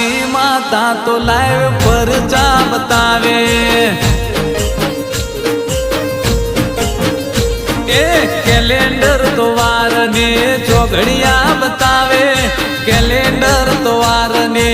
काली माता तो लाइव परचा बतावे कैलेंडर तो वार ने चौघड़िया बतावे कैलेंडर तो वार ने